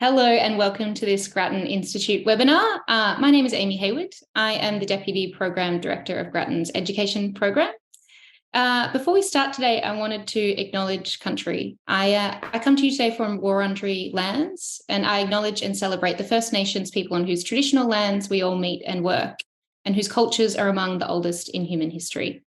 Hello and welcome to this Grattan Institute webinar. My name is Amy Haywood. I am the Deputy Program Director of Grattan's Education Program. Before we start today, I wanted to acknowledge country. I come to you today from Wurundjeri lands, and I acknowledge and celebrate the First Nations people on whose traditional lands we all meet and work, and whose cultures are among the oldest in human history.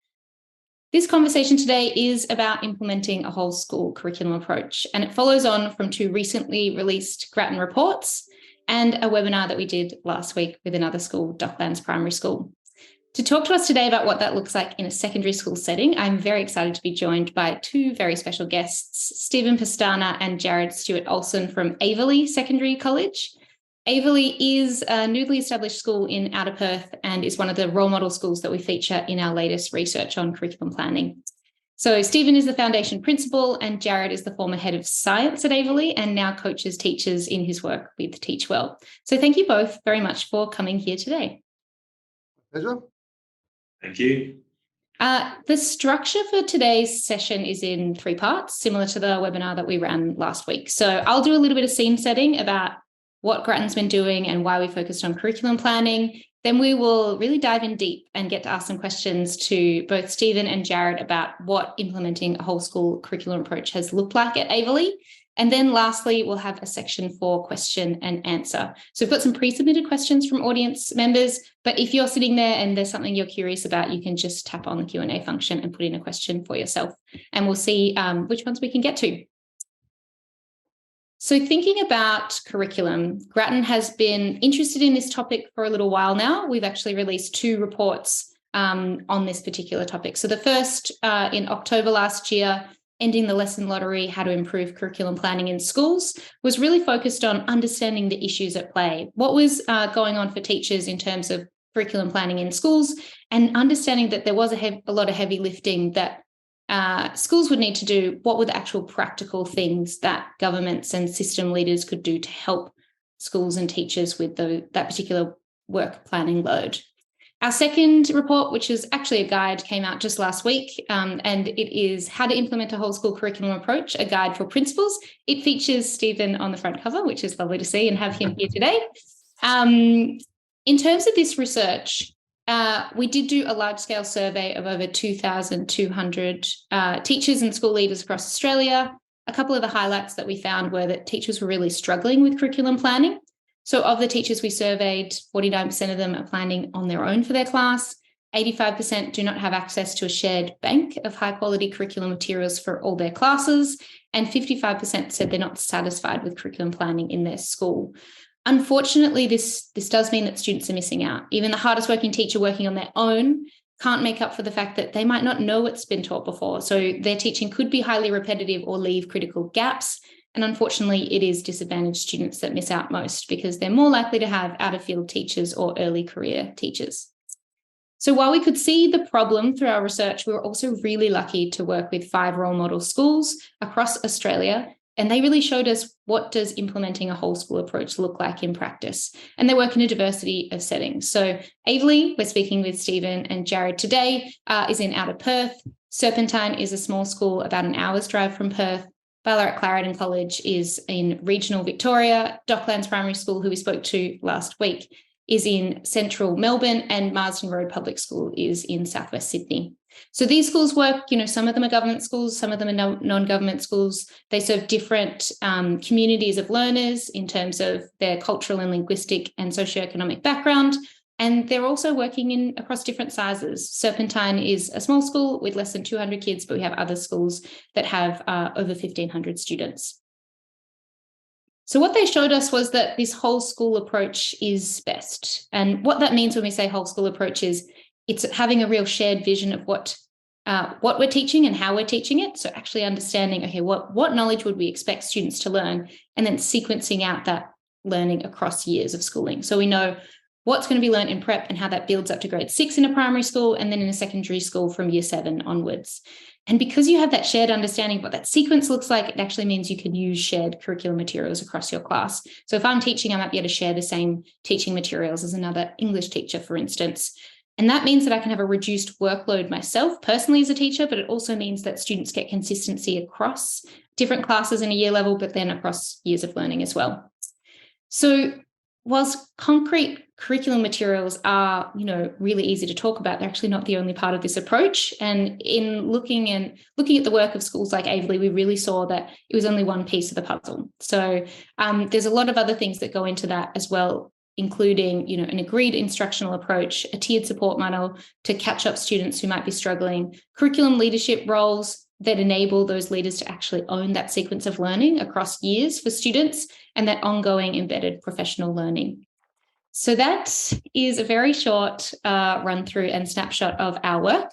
This conversation today is about implementing a whole school curriculum approach, and it follows on from two recently released Grattan reports and a webinar that we did last week with another school, Docklands Primary School. To talk to us today about what that looks like in a secondary school setting, I'm very excited to be joined by two very special guests, Stephen Pestana and Jarrad Stewart-Olsen from Aveley Secondary College. Aveley is a newly established school in Outer Perth and is one of the role model schools that we feature in our latest research on curriculum planning. So Stephen is the foundation principal and Jarrad is the former head of science at Aveley and now coaches teachers in his work with Teach Well. So thank you both very much for coming here today. Pleasure. Thank you. The structure for today's session is in three parts, similar to the webinar that we ran last week. So I'll do a little bit of scene setting about what Grattan's been doing and why we focused on curriculum planning. Then we will really dive in deep and get to ask some questions to both Stephen and Jarrad about what implementing a whole school curriculum approach has looked like at Aveley. And then lastly, we'll have a section for question and answer. So we've got some pre-submitted questions from audience members, but if you're sitting there and there's something you're curious about, you can just tap on the Q&A function and put in a question for yourself. And we'll see which ones we can get to. So thinking about curriculum, Grattan has been interested in this topic for a little while now. We've actually released two reports on this particular topic. So the first in October last year, Ending the Lesson Lottery, How to Improve Curriculum Planning in Schools, was really focused on understanding the issues at play. What was going on for teachers in terms of curriculum planning in schools, and understanding that there was a lot of heavy lifting that schools would need to do. What were the actual practical things that governments and system leaders could do to help schools and teachers with that particular work planning load? Our second report, which is actually a guide, came out just last week, and it is How to Implement a Whole School Curriculum Approach, a guide for principals. It features Stephen on the front cover, which is lovely to see and have him here today. In terms of this research, we did do a large-scale survey of over 2,200 teachers and school leaders across Australia. A couple of the highlights that we found were that teachers were really struggling with curriculum planning. So of the teachers we surveyed, 49% of them are planning on their own for their class. 85% do not have access to a shared bank of high-quality curriculum materials for all their classes, and 55% said they're not satisfied with curriculum planning in their school. Unfortunately, this does mean that students are missing out. Even the hardest working teacher working on their own can't make up for the fact that they might not know what's been taught before. So their teaching could be highly repetitive or leave critical gaps. And unfortunately, it is disadvantaged students that miss out most because they're more likely to have out-of-field teachers or early career teachers. So while we could see the problem through our research, we were also really lucky to work with 5 role model schools across Australia. And they really showed us what does implementing a whole school approach look like in practice. And they work in a diversity of settings. So Aveley, we're speaking with Stephen and Jarrad today, is in Outer Perth. Serpentine is a small school about an hour's drive from Perth. Ballarat College is in regional Victoria. Docklands Primary School, who we spoke to last week, is in central Melbourne, and Marsden Road Public School is in southwest Sydney. So these schools work, some of them are government schools, some of them are non-government schools. They serve different communities of learners in terms of their cultural and linguistic and socioeconomic background. And they're also working across different sizes. Serpentine is a small school with less than 200 kids, but we have other schools that have over 1,500 students. So what they showed us was that this whole school approach is best. And what that means when we say whole school approach is it's having a real shared vision of what we're teaching and how we're teaching it. So actually understanding, okay, what knowledge would we expect students to learn, and then sequencing out that learning across years of schooling. So we know what's going to be learned in prep and how that builds up to grade 6 in a primary school and then in a secondary school from year 7 onwards. And because you have that shared understanding of what that sequence looks like, it actually means you can use shared curriculum materials across your class. So if I'm teaching, I might be able to share the same teaching materials as another English teacher, for instance. And that means that I can have a reduced workload myself personally as a teacher, but it also means that students get consistency across different classes in a year level, but then across years of learning as well. So whilst concrete curriculum materials are, really easy to talk about, they're actually not the only part of this approach. And in looking at the work of schools like Aveley, we really saw that it was only one piece of the puzzle. So there's a lot of other things that go into that as well, including, an agreed instructional approach, a tiered support model to catch up students who might be struggling, curriculum leadership roles that enable those leaders to actually own that sequence of learning across years for students, and that ongoing embedded professional learning. So that is a very short run through and snapshot of our work.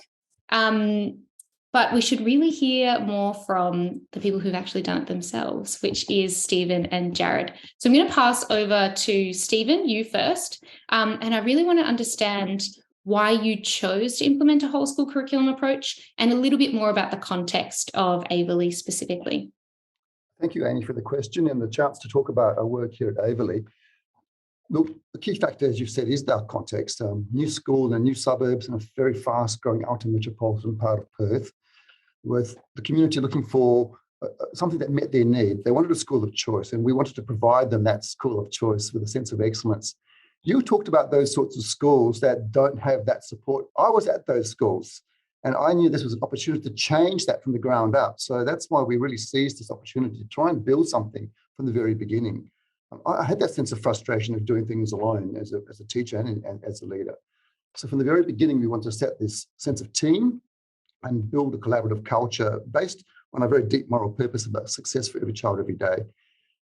But we should really hear more from the people who've actually done it themselves, which is Stephen and Jarrad. So I'm going to pass over to Stephen, you first. And I really want to understand why you chose to implement a whole school curriculum approach and a little bit more about the context of Aveley specifically. Thank you, Annie, for the question and the chance to talk about our work here at Aveley. Look, the key factor, as you've said, is that context. New school and new suburbs in a very fast-growing outer metropolitan part of Perth, with the community looking for something that met their need. They wanted a school of choice, and we wanted to provide them that school of choice with a sense of excellence. You talked about those sorts of schools that don't have that support. I was at those schools, and I knew this was an opportunity to change that from the ground up. So that's why we really seized this opportunity to try and build something from the very beginning. I had that sense of frustration of doing things alone as a teacher and as a leader. So from the very beginning, we wanted to set this sense of team and build a collaborative culture based on a very deep moral purpose about success for every child every day.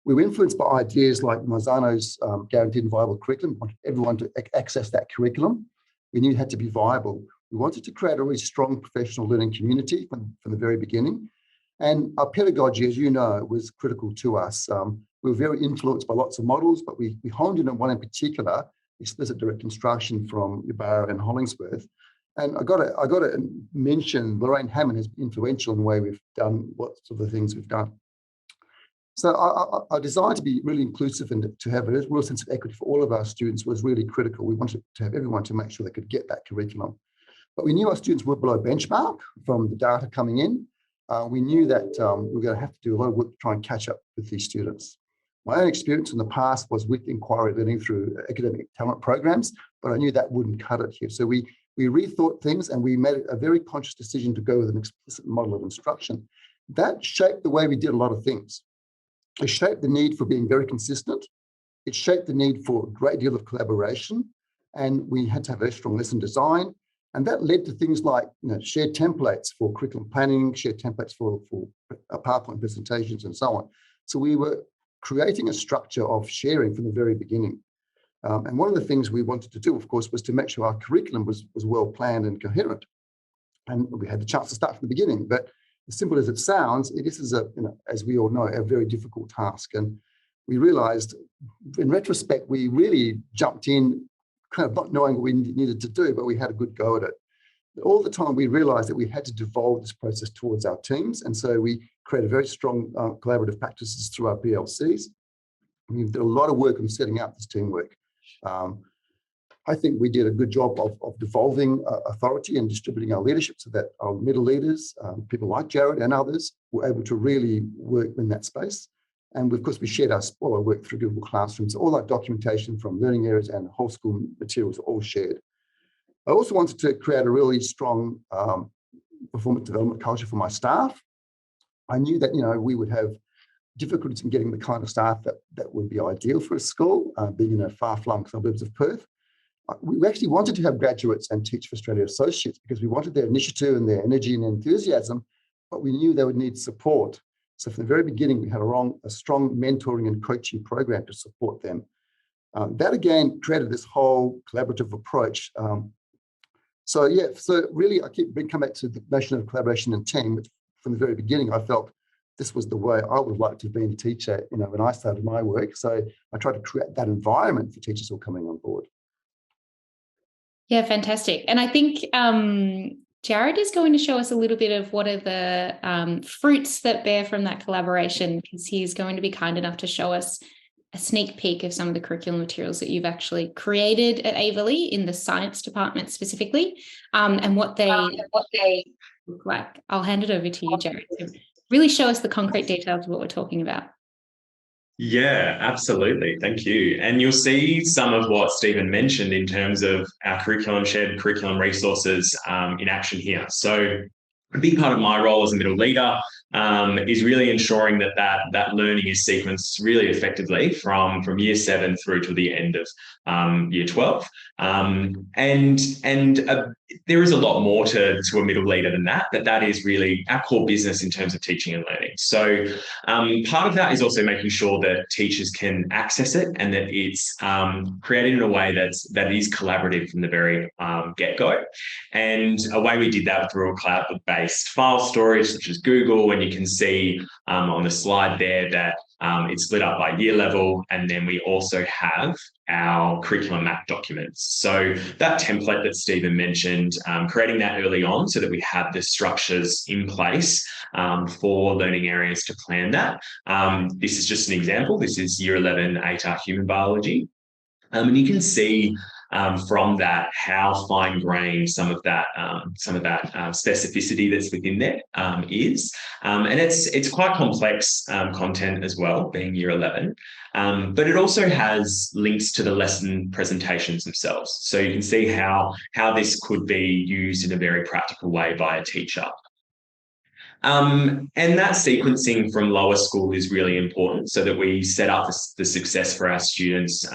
We were influenced by ideas like Marzano's guaranteed and viable curriculum. We wanted everyone to access that curriculum. We knew it had to be viable. We wanted to create a really strong professional learning community from the very beginning. And our pedagogy, as you know, was critical to us. We were very influenced by lots of models, but we honed in on one in particular, explicit direct instruction from Ybarra and Hollingsworth. And I got to mention Lorraine Hammond has been influential in the way we've done lots of the things we've done. So our desire to be really inclusive and to have a real sense of equity for all of our students was really critical. We wanted to have everyone to make sure they could get that curriculum. But we knew our students were below benchmark from the data coming in. We knew that we were going to have to do a lot of work to try and catch up with these students. My own experience in the past was with inquiry learning through academic talent programs, but I knew that wouldn't cut it here. So we rethought things, and we made a very conscious decision to go with an explicit model of instruction. That shaped the way we did a lot of things. It shaped the need for being very consistent. It shaped the need for a great deal of collaboration, and we had to have very strong lesson design. And that led to things like shared templates for curriculum planning, shared templates for PowerPoint presentations, and so on. So we were creating a structure of sharing from the very beginning. And one of the things we wanted to do, of course, was to make sure our curriculum was well planned and coherent. And we had the chance to start from the beginning. But as simple as it sounds, this is as we all know, a very difficult task. And we realized, in retrospect, we really jumped in, kind of not knowing what we needed to do, but we had a good go at it. All the time, we realized that we had to devolve this process towards our teams. And so we created very strong collaborative practices through our PLCs. We did a lot of work on setting up this teamwork. I think we did a good job of devolving authority and distributing our leadership so that our middle leaders, people like Jarrad and others, were able to really work in that space. And of course, we shared all our work through Google Classrooms. All our documentation from learning areas and whole school materials are all shared. I also wanted to create a really strong performance development culture for my staff. I knew that we would have difficulties in getting the kind of staff that would be ideal for a school, being in far-flung suburbs of Perth. We actually wanted to have graduates and Teach for Australia associates because we wanted their initiative and their energy and enthusiasm, but we knew they would need support. So from the very beginning, we had a strong mentoring and coaching program to support them. That again created this whole collaborative approach. So really I keep coming back to the notion of collaboration and team, which from the very beginning I felt this was the way I would like to have been a teacher, when I started my work. So I tried to create that environment for teachers who are coming on board. Yeah, fantastic. And I think Jarrad is going to show us a little bit of what are the fruits that bear from that collaboration, because he's going to be kind enough to show us a sneak peek of some of the curriculum materials that you've actually created at Aveley in the science department specifically, and what they look like. I'll hand it over to you, Jarrad, to really show us the concrete details of what we're talking about. Yeah, absolutely. Thank you. And you'll see some of what Stephen mentioned in terms of our shared curriculum resources in action here. So a big part of my role as a middle leader is really ensuring that learning is sequenced really effectively from year 7 through to the end of year 12. And there is a lot more to a middle leader than that, but that is really our core business in terms of teaching and learning. So part of that is also making sure that teachers can access it and that it's created in a way that is collaborative from the very get-go. And a way we did that through a cloud-based file storage such as Google, and you can see on the slide there that it's split up by year level, and then we also have our curriculum map documents. So that template that Stephen mentioned, creating that early on so that we have the structures in place for learning areas to plan that. This is just an example. This is year 11 ATAR human biology. And you can see from that how fine-grained some of that specificity that's within there is. And it's quite complex content as well, being year 11. But it also has links to the lesson presentations themselves. So you can see how this could be used in a very practical way by a teacher. And that sequencing from lower school is really important so that we set up the success for our students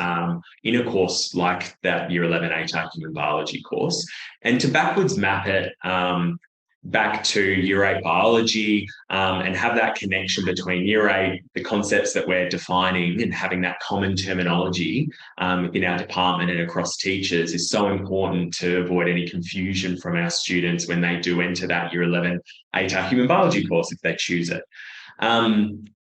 in a course like that Year 11 ATAR Human Biology course. And to backwards map it back to Year 8 biology and have that connection between Year 8, the concepts that we're defining and having that common terminology in our department and across teachers is so important to avoid any confusion from our students when they do enter that Year 11 ATAR Human Biology course if they choose it.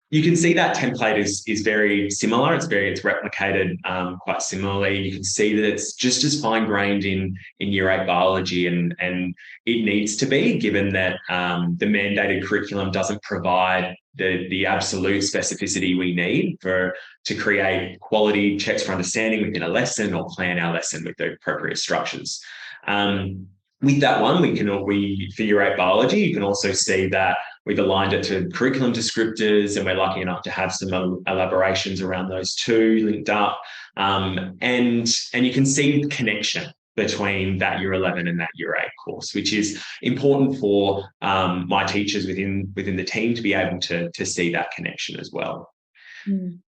You can see that template is very similar. It's replicated quite similarly. You can see that it's just as fine-grained in Year 8 biology, and it needs to be, given that the mandated curriculum doesn't provide the absolute specificity we need to create quality checks for understanding within a lesson or plan our lesson with the appropriate structures. With that one, for Year 8 biology, you can also see that we've aligned it to curriculum descriptors, and we're lucky enough to have some elaborations around those two linked up. And you can see the connection between that Year 11 and that Year 8 course, which is important for my teachers within the team to be able to see that connection as well. Mm.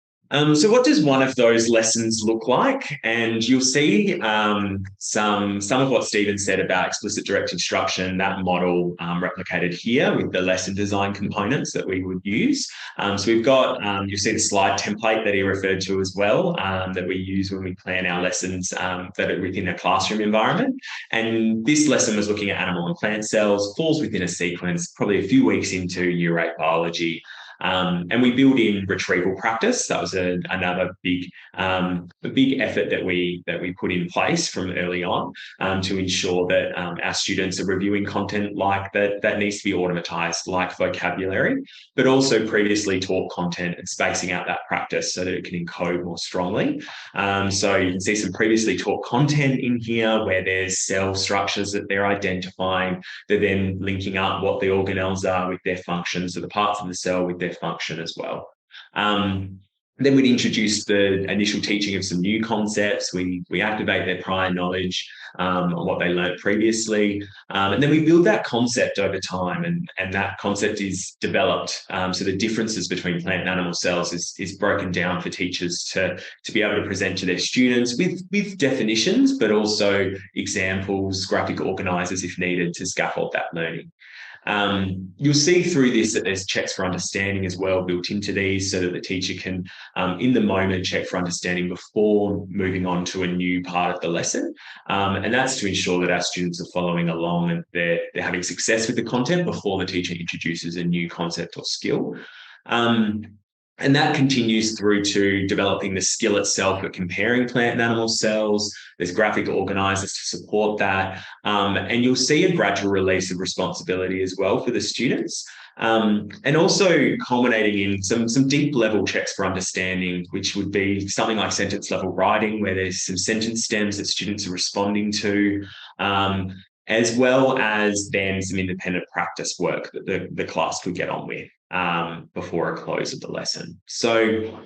So what does one of those lessons look like? And you'll see some of what Stephen said about explicit direct instruction, that model replicated here with the lesson design components that we would use. So we've got, you'll see the slide template that he referred to as well, that we use when we plan our lessons that are within a classroom environment. And this lesson was looking at animal and plant cells, falls within a sequence, probably a few weeks into Year 8 biology. And we build in retrieval practice. That was another big effort that we put in place from early on to ensure that our students are reviewing content like that needs to be automatized, like vocabulary, but also previously taught content and spacing out that practice so that it can encode more strongly. So you can see some previously taught content in here where there's cell structures that they're identifying. They're then linking up what the organelles are with their functions, so the parts of the cell with their function as well. Then we'd introduce the initial teaching of some new concepts. We activate their prior knowledge on what they learned previously. And then we build that concept over time, and that concept is developed. So the differences between plant and animal cells is broken down for teachers to be able to present to their students with definitions, but also examples, graphic organisers if needed to scaffold that learning. You'll see through this that there's checks for understanding as well built into these so that the teacher can, in the moment, check for understanding before moving on to a new part of the lesson. And that's to ensure that our students are following along and they're having success with the content before the teacher introduces a new concept or skill. And that continues through to developing the skill itself at comparing plant and animal cells. There's graphic organisers to support that. And you'll see a gradual release of responsibility as well for the students. And also culminating in some deep level checks for understanding, which would be something like sentence level writing, where there's some sentence stems that students are responding to, as well as then some independent practice work that the class could get on with before a close of the lesson. So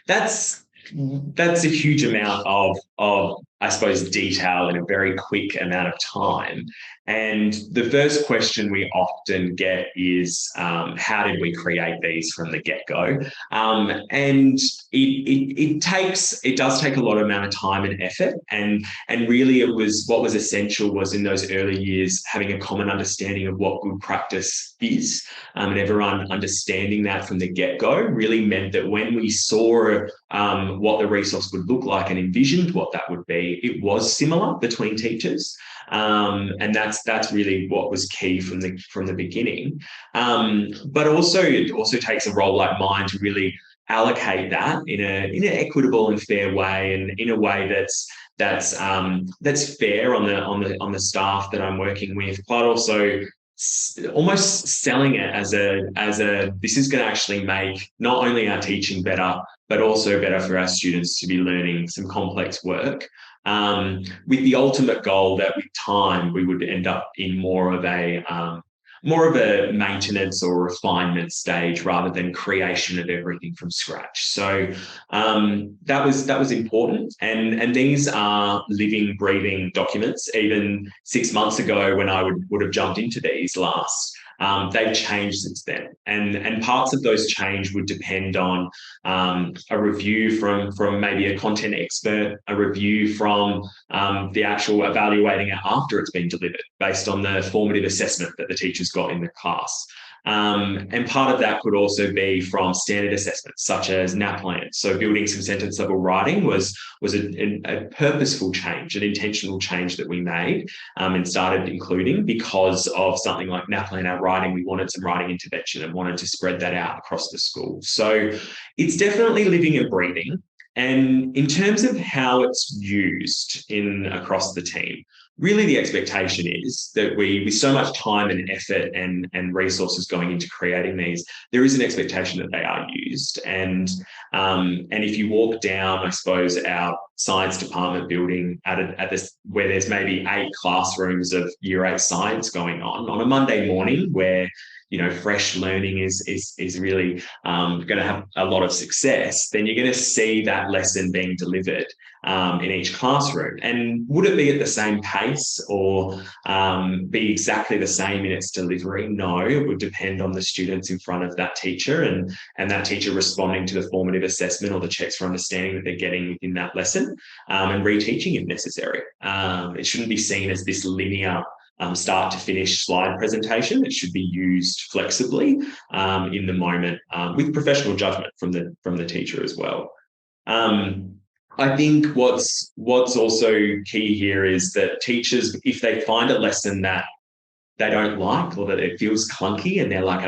That's a huge amount of I suppose detail in a very quick amount of time. And the first question we often get is, how did we create these from the get-go? And it does take a lot of amount of time and effort. And really what was essential was in those early years having a common understanding of what good practice is. And everyone understanding that from the get-go really meant that when we saw what the resource would look like and envisioned what that would be, it was similar between teachers. And that's really what was key from the beginning. But also it also takes a role like mine to really allocate that in an equitable and fair way, and in a way that's fair on the staff that I'm working with, but also almost selling it as a this is going to actually make not only our teaching better, but also better for our students to be learning some complex work, with the ultimate goal that with time we would end up in more of a maintenance or refinement stage rather than creation of everything from scratch. So that was important. And these are living, breathing documents. Even 6 months ago when I would have jumped into these last, they've changed since then. And parts of those change would depend on a review from maybe a content expert, a review from the actual evaluating it after it's been delivered based on the formative assessment that the teachers got in the class. And part of that could also be from standard assessments such as NAPLAN. So building some sentence level writing was a purposeful change, an intentional change that we made and started including because of something like NAPLAN, our writing. We wanted some writing intervention and wanted to spread that out across the school. So it's definitely living and breathing. And in terms of how it's used across the team, really the expectation is that with so much time and effort and resources going into creating these, there is an expectation that they are used. And if you walk down, I suppose, our science department building at this, where there's maybe 8 classrooms of Year 8 science going on a Monday morning, where fresh learning is really going to have a lot of success, then you're going to see that lesson being delivered in each classroom. And would it be at the same pace or be exactly the same in its delivery? No, it would depend on the students in front of that teacher and that teacher responding to the formative assessment or the checks for understanding that they're getting within that lesson, and reteaching if necessary. It shouldn't be seen as this linear start to finish slide presentation. It should be used flexibly in the moment, with professional judgment from the teacher as well. I think what's also key here is that teachers, if they find a lesson that they don't like or that it feels clunky and they're like,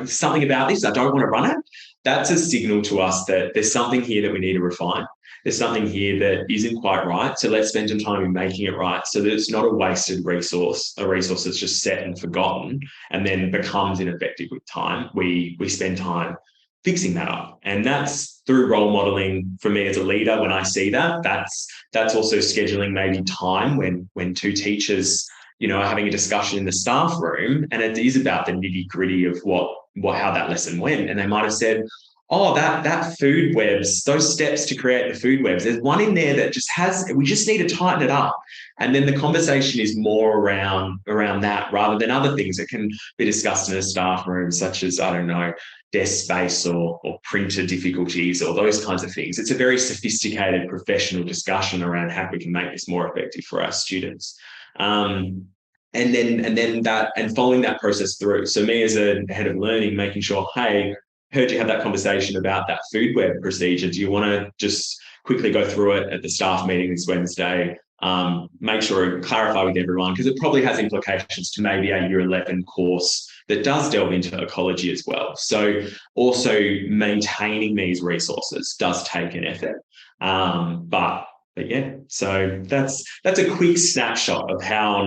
something about this, I don't want to run it, that's a signal to us that there's something here that we need to refine. There's something here that isn't quite right. So let's spend some time in making it right so that it's not a wasted resource, a resource that's just set and forgotten and then becomes ineffective with time. We spend time fixing that up. And that's through role modeling for me as a leader. When I see that, that's also scheduling maybe time when 2 teachers, are having a discussion in the staff room, and it is about the nitty-gritty of how that lesson went. And they might have said, oh, that food webs, those steps to create the food webs, there's one in there that we just need to tighten it up. And then the conversation is more around that rather than other things that can be discussed in a staff room, such as, I don't know, desk space or printer difficulties or those kinds of things. It's a very sophisticated professional discussion around how we can make this more effective for our students. And following that process through. So me as a head of learning, making sure, hey, heard you have that conversation about that food web procedure. Do you want to just quickly go through it at the staff meeting this Wednesday? Make sure and clarify with everyone, because it probably has implications to maybe a Year 11 course that does delve into ecology as well. So also maintaining these resources does take an effort. But yeah, so that's a quick snapshot of how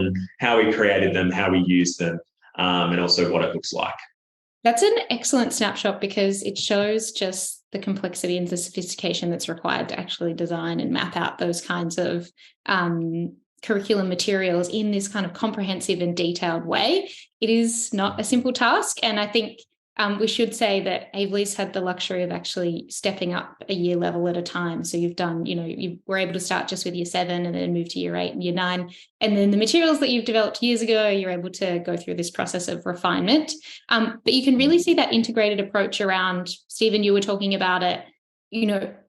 we created them, how we used them, and also what it looks like. That's an excellent snapshot because it shows just the complexity and the sophistication that's required to actually design and map out those kinds of curriculum materials in this kind of comprehensive and detailed way. It is not a simple task. And I think We should say that Aveley's had the luxury of actually stepping up a year level at a time. So you've done, you were able to start just with year 7 and then move to year 8 and year 9. And then the materials that you've developed years ago, you're able to go through this process of refinement. But you can really see that integrated approach around, Stephen, you were talking about it,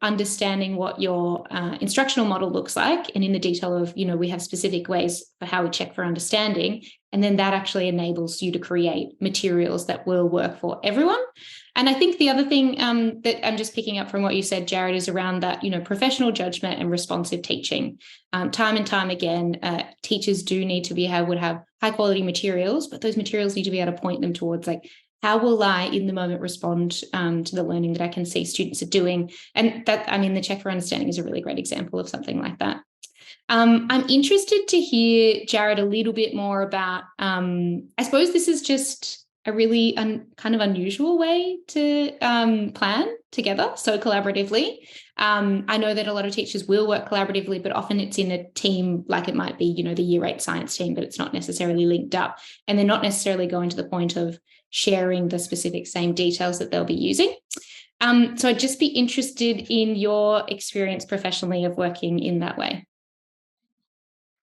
understanding what your instructional model looks like, and in the detail of, we have specific ways for how we check for understanding. And then that actually enables you to create materials that will work for everyone. And I think the other thing that I'm just picking up from what you said, Jarrad, is around that, professional judgment and responsive teaching. Time and time again, teachers do need to would have high quality materials, but those materials need to be able to point them towards how will I in the moment respond to the learning that I can see students are doing? And that, the check for understanding is a really great example of something like that. I'm interested to hear, Jarrad, a little bit more about, I suppose this is just a really kind of unusual way to plan together so collaboratively. I know that a lot of teachers will work collaboratively, but often it's in a team, like it might be, the year 8 science team, but it's not necessarily linked up, and they're not necessarily going to the point of sharing the specific same details that they'll be using. So I'd just be interested in your experience professionally of working in that way.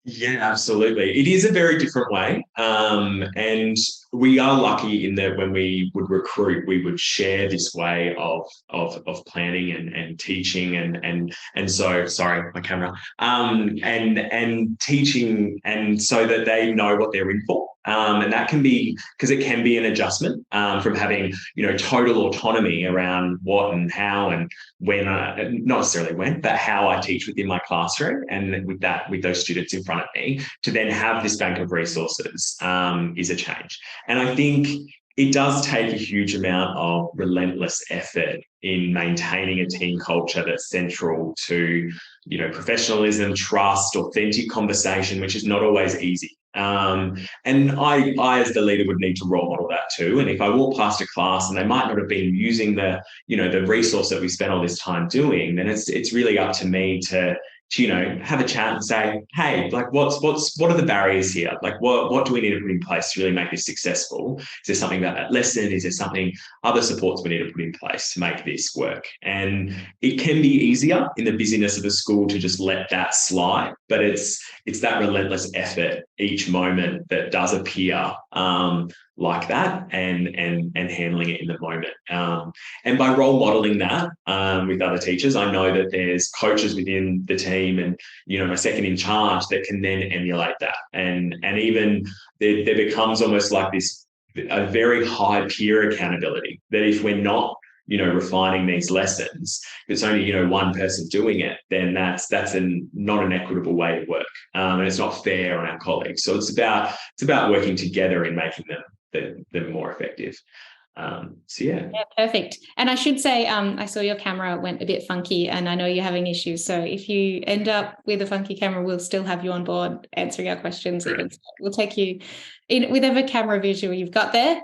Yeah, absolutely. It is a very different way. And we are lucky in that when we would recruit, we would share this way of planning and teaching and so, sorry, my camera, and teaching, and so that they know what they're in for. And that can be, because it can be an adjustment from having, total autonomy around what and how and when, not necessarily when, but how I teach within my classroom, and with those students in front of me, to then have this bank of resources is a change. And I think it does take a huge amount of relentless effort in maintaining a team culture that's central to, professionalism, trust, authentic conversation, which is not always easy. And I, as the leader, would need to role model that too. And if I walk past a class and they might not have been using the resource that we spent all this time doing, then it's really up to me to have a chat and say, hey, what are the barriers here? What do we need to put in place to really make this successful? Is there something about that lesson? Is there something, other supports we need to put in place to make this work? And it can be easier in the busyness of a school to just let that slide, but it's that relentless effort each moment that does appear like that, and handling it in the moment. And by role modeling that with other teachers, I know that there's coaches within the team and, my second in charge that can then emulate that. And even there becomes almost like a very high peer accountability, that if we're not, refining these lessons, if it's only, one person doing it, then that's not an equitable way to work. And it's not fair on our colleagues. So it's about working together in making them more effective. Yeah, perfect. And I should say, I saw your camera went a bit funky, and I know you're having issues. So if you end up with a funky camera, we'll still have you on board answering our questions. Even. We'll take you in whatever camera visual you've got there.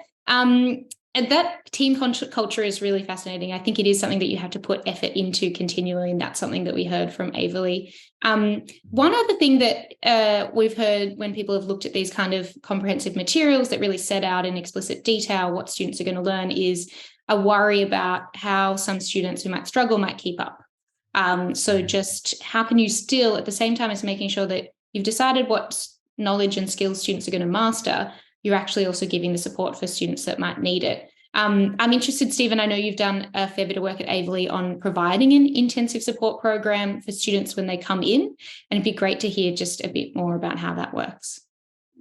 And that team culture is really fascinating. I think it is something that you have to put effort into continually, and that's something that we heard from Aveley. One other thing that we've heard when people have looked at these kind of comprehensive materials that really set out in explicit detail what students are going to learn is a worry about how some students who might struggle might keep up. So just how can you still, at the same time as making sure that you've decided what knowledge and skills students are going to master, you're actually also giving the support for students that might need it. I'm interested, Stephen, I know you've done a fair bit of work at Aveley on providing an intensive support program for students when they come in, and it'd be great to hear just a bit more about how that works.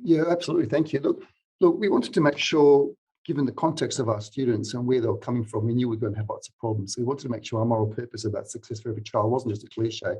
Yeah, absolutely. Thank you. Look, we wanted to make sure, given the context of our students and where they were coming from, we knew we were going to have lots of problems. So we wanted to make sure our moral purpose about success for every child wasn't just a cliche.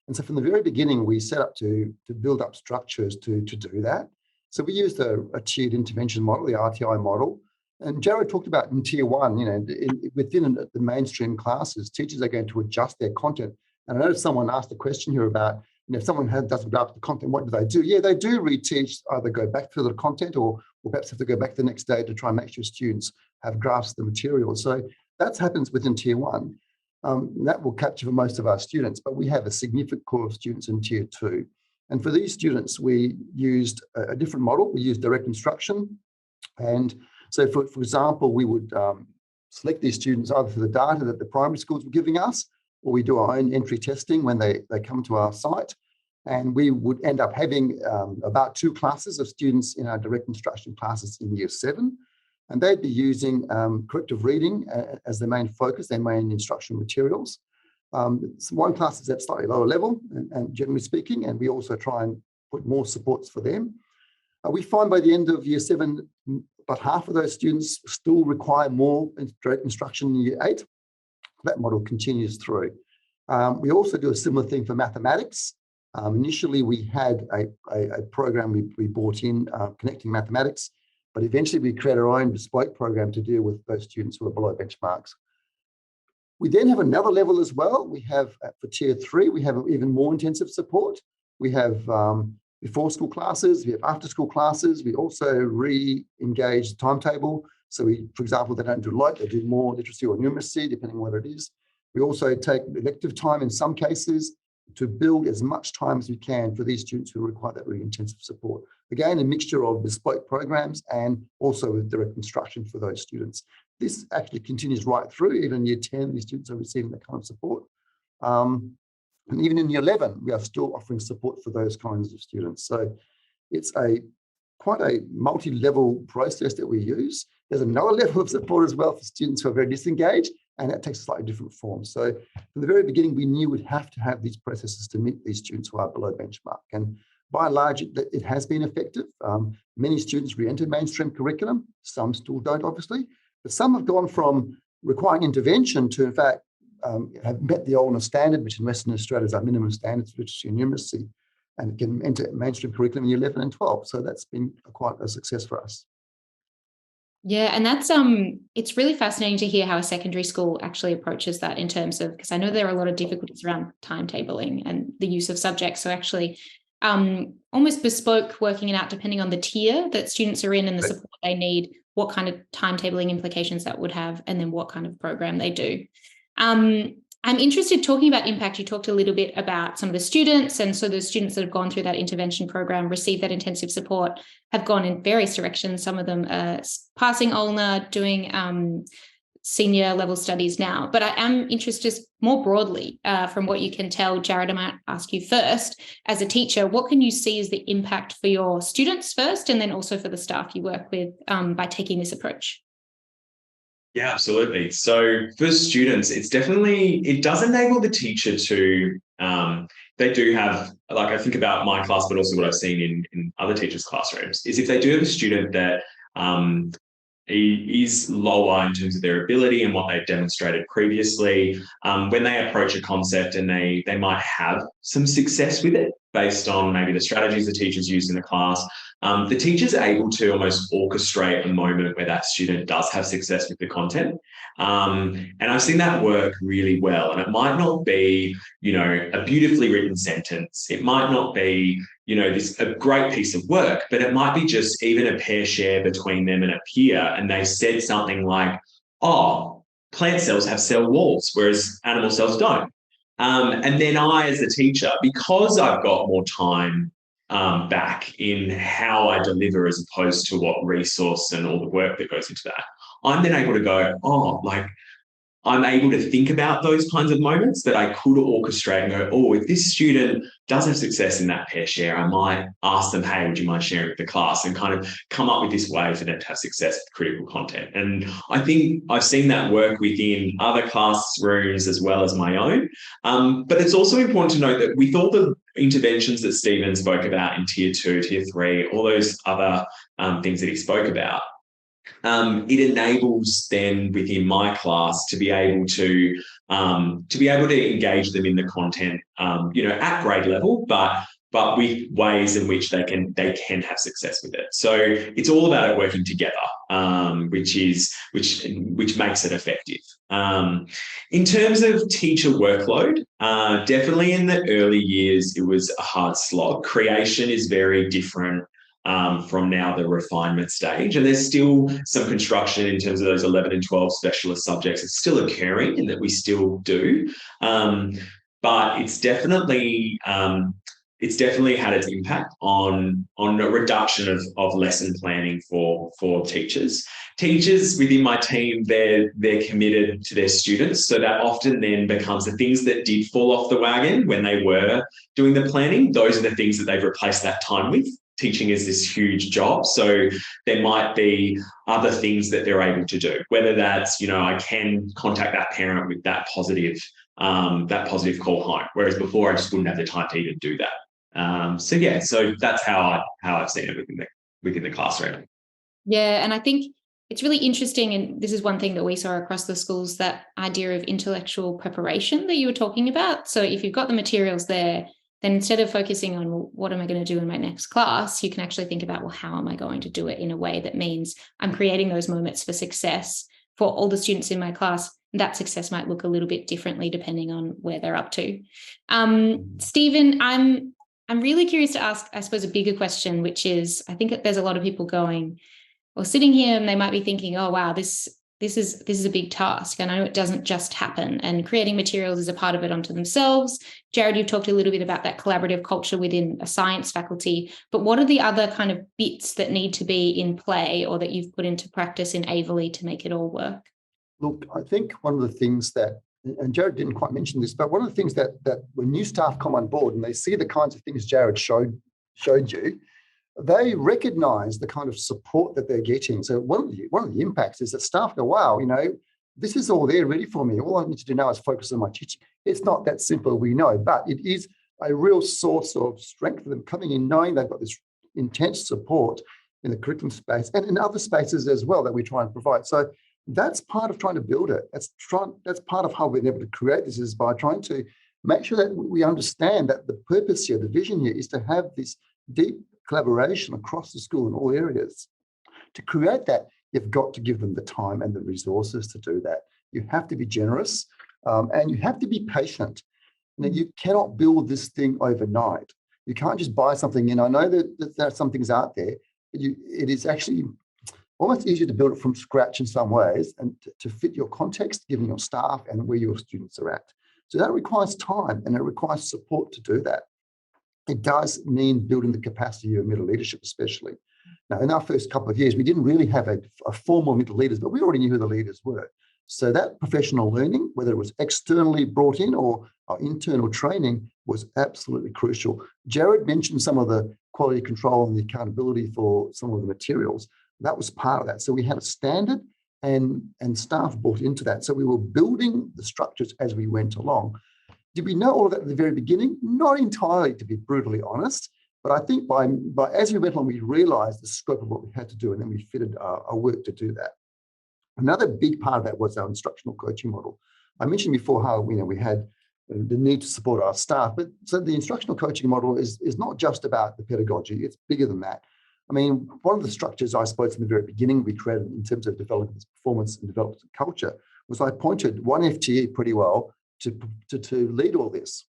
And so from the very beginning, we set up to build up structures to do that. So we used a tiered intervention model, the RTI model. And Jarrad talked about in tier 1, within the mainstream classes, teachers are going to adjust their content. And I know someone asked a question here about, if someone doesn't grasp the content, what do they do? Yeah, they do reteach, either go back to the content or perhaps have to go back the next day to try and make sure students have grasped the material. So that happens within tier 1. That will capture for most of our students, but we have a significant core of students in tier 2. And for these students, we used a different model. We used direct instruction, and So for example, we would select these students either through the data that the primary schools were giving us, or we do our own entry testing when they come to our site. And we would end up having about 2 classes of students in our direct instruction classes in year 7. And they'd be using corrective reading as their main focus, their main instructional materials. One class is at slightly lower level, and generally speaking, and we also try and put more supports for them. We find by the end of year 7, about half of those students still require more direct instruction in year 8. That model continues through. We also do a similar thing for mathematics. Initially, we had a program we brought in, Connecting Mathematics, but eventually we created our own bespoke program to deal with those students who are below benchmarks. We then have another level as well. We have, for tier 3, we have even more intensive support. We have before school classes, we have after school classes. We also re-engage the timetable. So we, for example, they don't do light, they do more literacy or numeracy, depending on what it is. We also take elective time in some cases to build as much time as we can for these students who require that really intensive support. Again, a mixture of bespoke programs and also with direct instruction for those students. This actually continues right through. Even in year 10, these students are receiving that kind of support. And even in year 11, we are still offering support for those kinds of students. So it's quite a multi-level process that we use. There's another level of support as well for students who are very disengaged, and that takes a slightly different form. So from the very beginning, we knew we'd have to have these processes to meet these students who are below benchmark. And by and large, it has been effective. Many students re-enter mainstream curriculum. Some still don't, obviously. But some have gone from requiring intervention to, in fact, have met the old standard, which in Western Australia is our minimum standards for literacy and numeracy, and can enter mainstream curriculum in year 11 and 12. So that's been quite a success for us. Yeah, and that's it's really fascinating to hear how a secondary school actually approaches that in terms of, because I know there are a lot of difficulties around timetabling and the use of subjects. So actually almost bespoke working it out depending on the tier that students are in and the support they need, what kind of timetabling implications that would have, and then what kind of program they do. I'm interested, talking about impact, you talked a little bit about some of the students, and so the students that have gone through that intervention program, received that intensive support, have gone in various directions. Some of them are passing OLNA, doing senior level studies now. But I am interested more broadly, from what you can tell. Jarrad, I might ask you first, as a teacher, what can you see as the impact for your students first, and then also for the staff you work with by taking this approach? Yeah, absolutely. So for students, it does enable the teacher to, they do have, like I think about my class, but also what I've seen in other teachers' classrooms, is if they do have a student that is lower in terms of their ability and what they've demonstrated previously, when they approach a concept and they might have some success with it based on maybe the strategies the teachers use in the class, the teacher's able to almost orchestrate a moment where that student does have success with the content. And I've seen that work really well. And it might not be, a beautifully written sentence. It might not be, a great piece of work, but it might be just even a pair share between them and a peer. And they said something like, oh, plant cells have cell walls, whereas animal cells don't. And then I, as a teacher, because I've got more time back in how I deliver as opposed to what resource and all the work that goes into that, I'm then able to go, I'm able to think about those kinds of moments that I could orchestrate and go, if this student does have success in that pair share, I might ask them, hey, would you mind sharing with the class, and kind of come up with this way for them to have success with critical content. And I think I've seen that work within other classrooms as well as my own. But it's also important to note that with all the interventions that Stephen spoke about in tier 2, tier 3, all those other things that he spoke about, it enables then within my class to be able to engage them in the content, at grade level, but with ways in which they can have success with it. So it's all about it working together, which makes it effective. In terms of teacher workload, definitely in the early years, it was a hard slog. Creation is very different from now the refinement stage. And there's still some construction in terms of those 11 and 12 specialist subjects. It's still occurring in that we still do. But it's definitely it's definitely had its impact on a reduction of lesson planning for teachers. Teachers within my team, they're committed to their students, so that often then becomes the things that did fall off the wagon when they were doing the planning. Those are the things that they've replaced that time with. Teaching is this huge job, so there might be other things that they're able to do, whether that's, I can contact that parent with that positive call home, whereas before I just wouldn't have the time to even do that. So that's how I've seen it within the classroom. Yeah, and I think it's really interesting, and this is one thing that we saw across the schools, that idea of intellectual preparation that you were talking about. So if you've got the materials there, then instead of focusing on, well, what am I going to do in my next class, you can actually think about, well, how am I going to do it in a way that means I'm creating those moments for success for all the students in my class. That success might look a little bit differently depending on where they're up to. Stephen, I'm really curious to ask, I suppose, a bigger question, which is, I think there's a lot of people going, or sitting here, and they might be thinking, oh, wow, this is a big task. And I know it doesn't just happen, and creating materials is a part of it unto themselves. Jarrad, you've talked a little bit about that collaborative culture within a science faculty, but what are the other kind of bits that need to be in play or that you've put into practice in Aveley to make it all work? Look, I think one of the things that, and Jarrad didn't quite mention this, but one of the things that when new staff come on board and they see the kinds of things Jarrad showed you, they recognise the kind of support that they're getting. So one of the impacts is that staff go, wow, this is all there ready for me. All I need to do now is focus on my teaching. It's not that simple, we know, but it is a real source of strength for them coming in, knowing they've got this intense support in the curriculum space and in other spaces as well that we try and provide. So that's part of trying to build it. That's part of how we're able to create this, is by trying to make sure that we understand that the purpose here, the vision here, is to have this deep collaboration across the school in all areas. To create that, you've got to give them the time and the resources to do that. You have to be generous, and you have to be patient. You cannot build this thing overnight. You can't just buy something in. I know that there are some things out there, but it is actually almost easier to build it from scratch in some ways, and to fit your context, given your staff and where your students are at. So that requires time, and it requires support to do that. It does mean building the capacity of middle leadership, especially. Now, in our first couple of years, we didn't really have a formal middle leaders, but we already knew who the leaders were. So that professional learning, whether it was externally brought in or our internal training, was absolutely crucial. Jarrad mentioned some of the quality control and the accountability for some of the materials. That was part of that. So we had a standard, and staff bought into that. So we were building the structures as we went along. Did we know all of that at the very beginning? Not entirely, to be brutally honest. But I think by as we went on, we realised the scope of what we had to do, and then we fitted our work to do that. Another big part of that was our instructional coaching model. I mentioned before how we had the need to support our staff, but so the instructional coaching model is not just about the pedagogy; it's bigger than that. I mean, one of the structures, I suppose, from the very beginning we created in terms of developing this performance and development culture was I appointed one FTE pretty well to lead all this.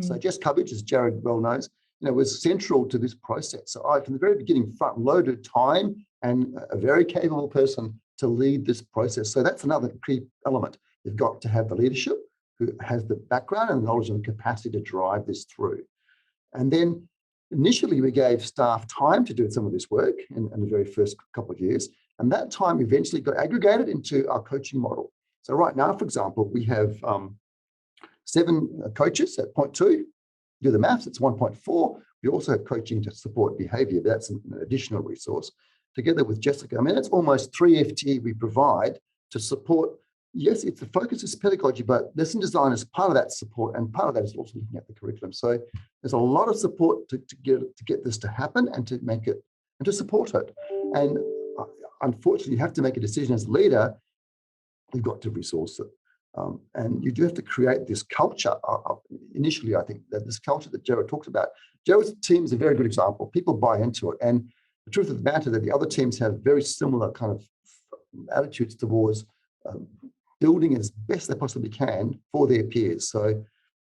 So Jess Cubbage, as Jarrad well knows, was central to this process. So I, from the very beginning, front-loaded time and a very capable person to lead this process. So that's another key element. You've got to have the leadership who has the background and knowledge and capacity to drive this through. And then initially we gave staff time to do some of this work in the very first couple of years. And that time eventually got aggregated into our coaching model. So right now, for example, we have 7 coaches at 0.2. Do the maths, it's 1.4. We also have coaching to support behaviour. That's an additional resource. Together with Jessica, I mean, that's almost 3 FTE we provide to support. Yes, it's the focus is pedagogy, but lesson design is part of that support, and part of that is also looking at the curriculum. So there's a lot of support to get this to happen and to make it and to support it. And unfortunately, you have to make a decision as a leader. You've got to resource it. And you do have to create this culture. Initially, I think that this culture that Jarrad talked about, Jarrad's team is a very good example. People buy into it. And the truth of the matter is that the other teams have very similar kind of attitudes towards building as best they possibly can for their peers. So,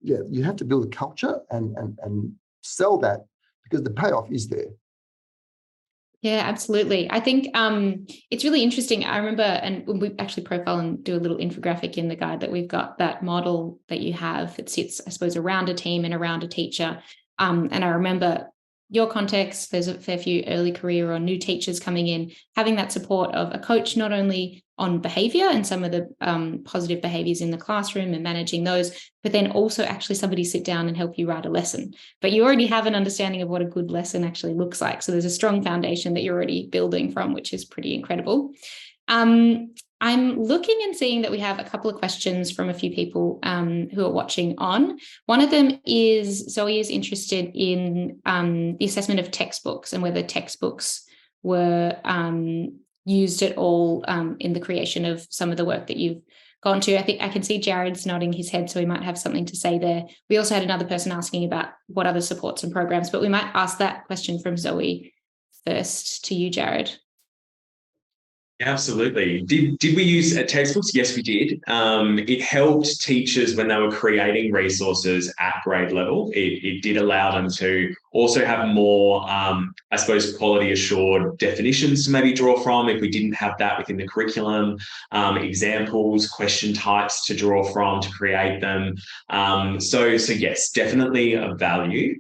yeah, you have to build a culture and sell that, because the payoff is there. Yeah, absolutely. I think it's really interesting. I remember, and we actually profile and do a little infographic in the guide that we've got, that model that you have. It sits, I suppose, around a team and around a teacher. And I remember your context, there's a fair few early career or new teachers coming in, having that support of a coach, not only on behavior and some of the positive behaviors in the classroom and managing those, but then also actually somebody sit down and help you write a lesson. But you already have an understanding of what a good lesson actually looks like. So there's a strong foundation that you're already building from, which is pretty incredible. I'm looking and seeing that we have a couple of questions from a few people who are watching on. One of them is Zoe is interested in the assessment of textbooks and whether textbooks were used at all in the creation of some of the work that you've gone to. I think I can see Jarrad's nodding his head, so he might have something to say there. We also had another person asking about what other supports and programs, but we might ask that question from Zoe first to you, Jarrad. Absolutely. Did we use textbooks? Yes, we did. It helped teachers when they were creating resources at grade level. It did allow them to also have more, I suppose, quality assured definitions to maybe draw from if we didn't have that within the curriculum, examples, question types to draw from to create them. So yes, definitely of value.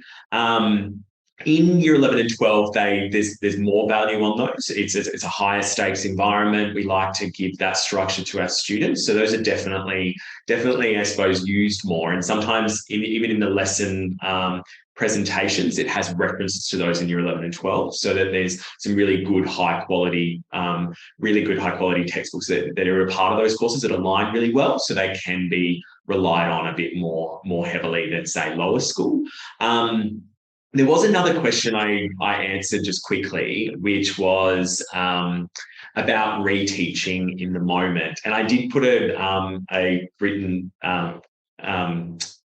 In year 11 and 12, there's more value on those. It's a higher stakes environment. We like to give that structure to our students. So those are definitely, I suppose, used more. And sometimes even in the lesson presentations, it has references to those in year 11 and 12, so that there's some really good high quality textbooks that are a part of those courses that align really well, so they can be relied on a bit more heavily than, say, lower school. There was another question I answered just quickly, which was about reteaching in the moment. And I did put a written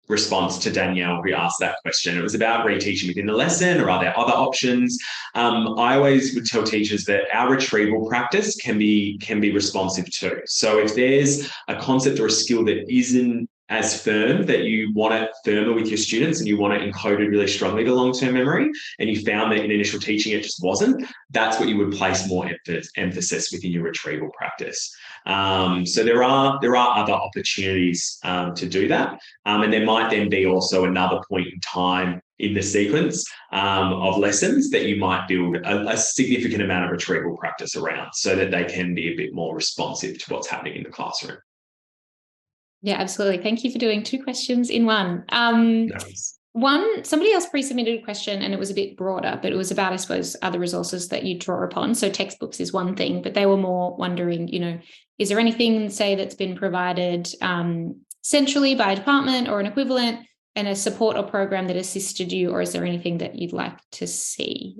response to Danielle, who asked that question. It was about reteaching within the lesson, or are there other options? I always would tell teachers that our retrieval practice can be responsive too. So if there's a concept or a skill that isn't as firm, that you want it firmer with your students and you want it encoded really strongly to long-term memory, and you found that in initial teaching it just wasn't, that's what you would place more emphasis within your retrieval practice. So there are other opportunities to do that. And there might then be also another point in time in the sequence of lessons that you might build a significant amount of retrieval practice around, so that they can be a bit more responsive to what's happening in the classroom. Yeah, absolutely. Thank you for doing two questions in one. Nice. Somebody else pre-submitted a question, and it was a bit broader, but it was about, I suppose, other resources that you draw upon. So textbooks is one thing, but they were more wondering, is there anything, say, that's been provided centrally by a department or an equivalent, and a support or program that assisted you, or is there anything that you'd like to see?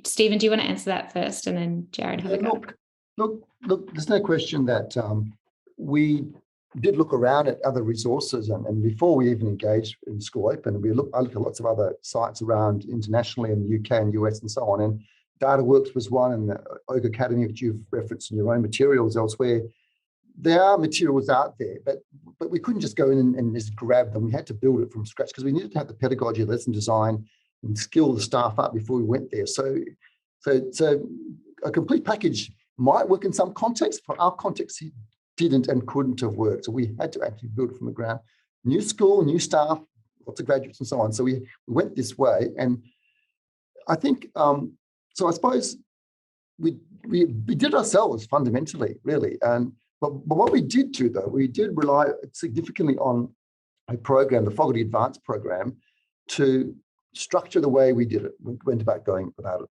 Stephen, do you want to answer that first, and then Jarrad have a go? Look, there's no question that we did look around at other resources, and before we even engaged in School Open, I looked at lots of other sites around internationally in the UK and US and so on, and DataWorks was one, and the Oak Academy, which you've referenced in your own materials elsewhere. There are materials out there, but we couldn't just go in and just grab them. We had to build it from scratch, because we needed to have the pedagogy, lesson design, and skill the staff up before we went there. So a complete package might work in some contexts. For our context, it didn't and couldn't have worked. So we had to actually build it from the ground. New school, new staff, lots of graduates and so on. So we went this way. And I think, so I suppose we did it ourselves fundamentally, really. But what we did do, though, we did rely significantly on a program, the Fogerty Advanced program, to structure the way we did it. We went about going about it.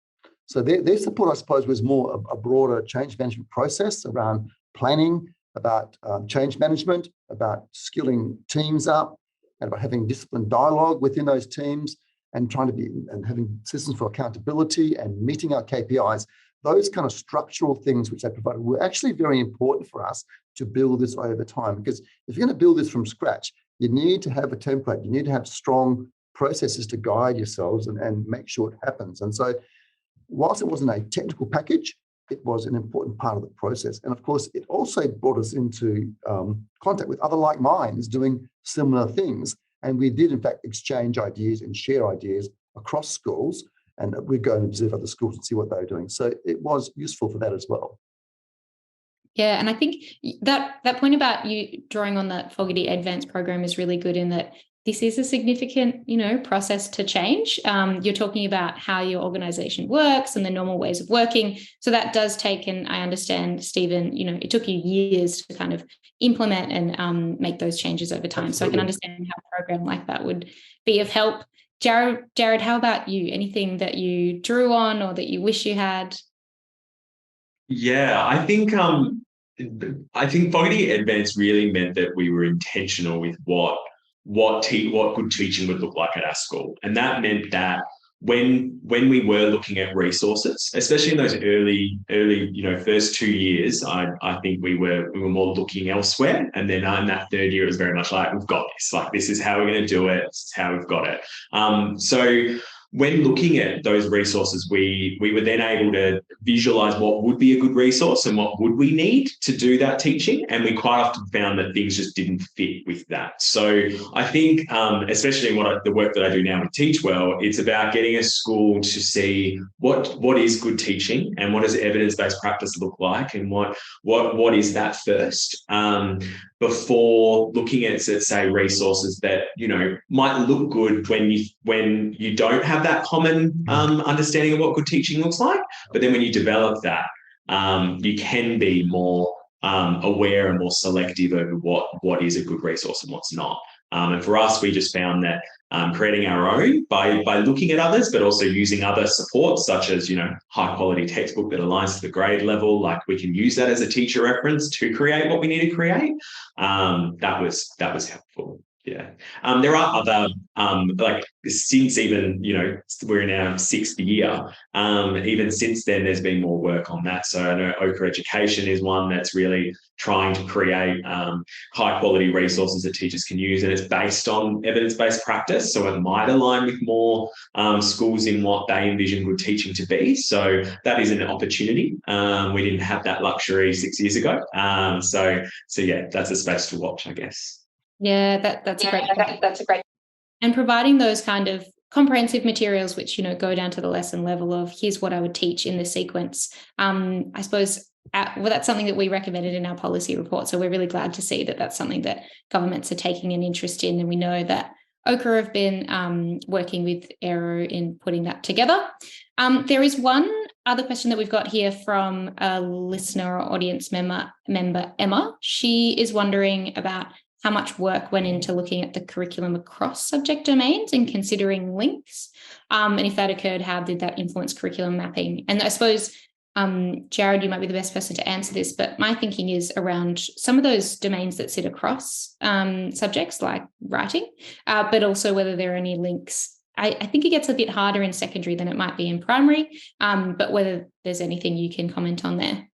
So their support, I suppose, was more a broader change management process around planning, about change management, about skilling teams up, and about having disciplined dialogue within those teams, and having systems for accountability and meeting our KPIs. Those kind of structural things which they provided were actually very important for us to build this over time. Because if you're going to build this from scratch, you need to have a template. You need to have strong processes to guide yourselves and make sure it happens. And so whilst it wasn't a technical package, it was an important part of the process. And of course, it also brought us into contact with other like minds doing similar things. And we did, in fact, exchange ideas and share ideas across schools. And we'd go and observe other schools and see what they were doing. So it was useful for that as well. Yeah, and I think that point about you drawing on that Fogerty Advanced program is really good, in that this is a significant, process to change. You're talking about how your organization works and the normal ways of working. So that does take, and I understand, Stephen, it took you years to kind of implement and make those changes over time. Absolutely. So I can understand how a program like that would be of help. Jarrad, how about you? Anything that you drew on or that you wish you had? Yeah, I think Fogerty Advanced really meant that we were intentional with what good teaching would look like at our school, and that meant that when we were looking at resources, especially in those early first 2 years, I think we were more looking elsewhere, and then in that third year it was very much like, we've got this, like this is how we're going to do it, this is how we've got it. So when looking at those resources, we were then able to visualize what would be a good resource and what would we need to do that teaching. And we quite often found that things just didn't fit with that. So I think, especially in the work that I do now with Teach Well, it's about getting a school to see what is good teaching and what does evidence-based practice look like, and what is that first, before looking at, say, resources that might look good when you don't have that common understanding of what good teaching looks like. But then when you develop that, you can be more aware and more selective over what is a good resource and what's not. And for us, we just found that creating our own by looking at others, but also using other supports such as, high quality textbook that aligns to the grade level. Like, we can use that as a teacher reference to create what we need to create. That was helpful. Yeah. There are other, like, since even, we're in our 6th year, even since then, there's been more work on that. So I know Ochre Education is one that's really trying to create high quality resources that teachers can use, and it's based on evidence-based practice. So it might align with more schools in what they envision good teaching to be. So that is an opportunity. We didn't have that luxury 6 years ago. So yeah, that's a space to watch, I guess. Yeah, that's a great. And providing those kind of comprehensive materials, which go down to the lesson level of here's what I would teach in this sequence. I suppose that's something that we recommended in our policy report. So we're really glad to see that that's something that governments are taking an interest in, and we know that Ochre have been working with Aero in putting that together. There is one other question that we've got here from a listener or audience member, Emma. She is wondering about how much work went into looking at the curriculum across subject domains and considering links. And if that occurred, how did that influence curriculum mapping? And I suppose, Jarrad, you might be the best person to answer this, but my thinking is around some of those domains that sit across subjects like writing, but also whether there are any links. I think it gets a bit harder in secondary than it might be in primary, but whether there's anything you can comment on there.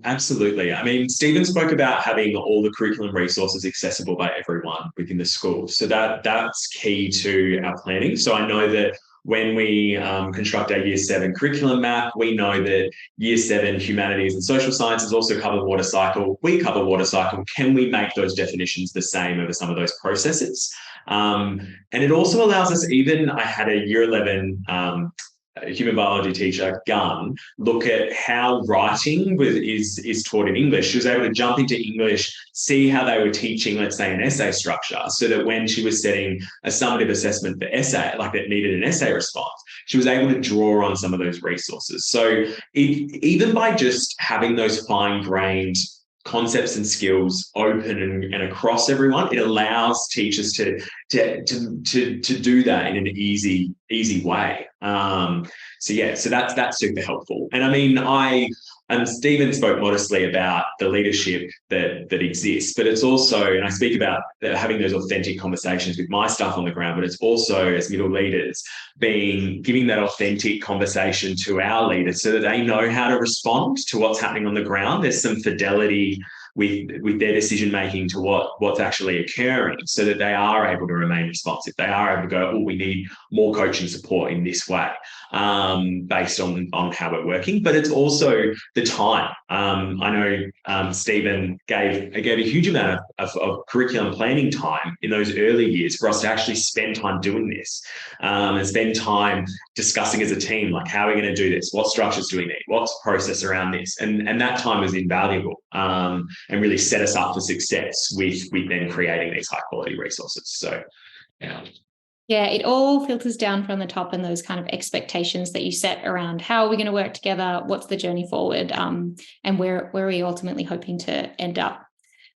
Absolutely. I mean, Stephen spoke about having all the curriculum resources accessible by everyone within the school. So that's key to our planning. So I know that when we construct our Year 7 curriculum map, we know that Year 7 humanities and social sciences also cover water cycle. We cover water cycle. Can we make those definitions the same over some of those processes? And it also allows us, I had a Year 11 human biology teacher, Gunn, look at how writing is taught in English. She was able to jump into English, see how they were teaching, let's say, an essay structure, so that when she was setting a summative assessment for essay, like that needed an essay response, she was able to draw on some of those resources. So even by just having those fine-grained concepts and skills open and across everyone, it allows teachers to do that in an easy way. So that's super helpful. And I mean, Stephen spoke modestly about the leadership that exists, but it's also, and I speak about having those authentic conversations with my staff on the ground, but it's also, as middle leaders, giving that authentic conversation to our leaders so that they know how to respond to what's happening on the ground. There's some fidelity with their decision making to what's actually occurring, so that they are able to remain responsive. They are able to go, we need more coaching support in this way, based on how we're working. But it's also the time. I know Stephen gave a huge amount of curriculum planning time in those early years for us to actually spend time doing this, and spend time discussing as a team, like, how are we going to do this? What structures do we need? What's the process around this? And that time is invaluable. and really set us up for success with then creating these high quality resources. So, yeah. Yeah, it all filters down from the top, and those kind of expectations that you set around how are we going to work together, what's the journey forward, and where are we ultimately hoping to end up.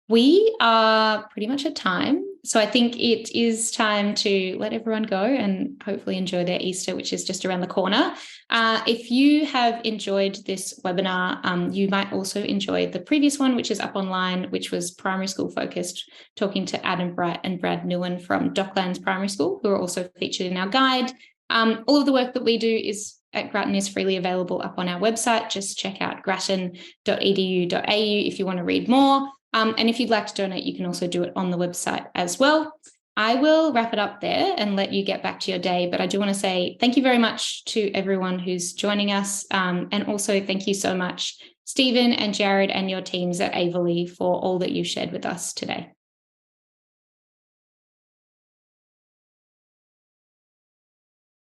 We are pretty much at time. So I think it is time to let everyone go and hopefully enjoy their Easter, which is just around the corner. If you have enjoyed this webinar, you might also enjoy the previous one, which is up online, which was primary school focused, talking to Adam Bright and Brad Newen from Docklands Primary School, who are also featured in our guide. All of the work that we do at Grattan is freely available up on our website. Just check out grattan.edu.au if you want to read more. And if you'd like to donate, you can also do it on the website as well. I will wrap it up there and let you get back to your day. But I do want to say thank you very much to everyone who's joining us. And also thank you so much, Stephen and Jarrad and your teams at Aveley, for all that you shared with us today.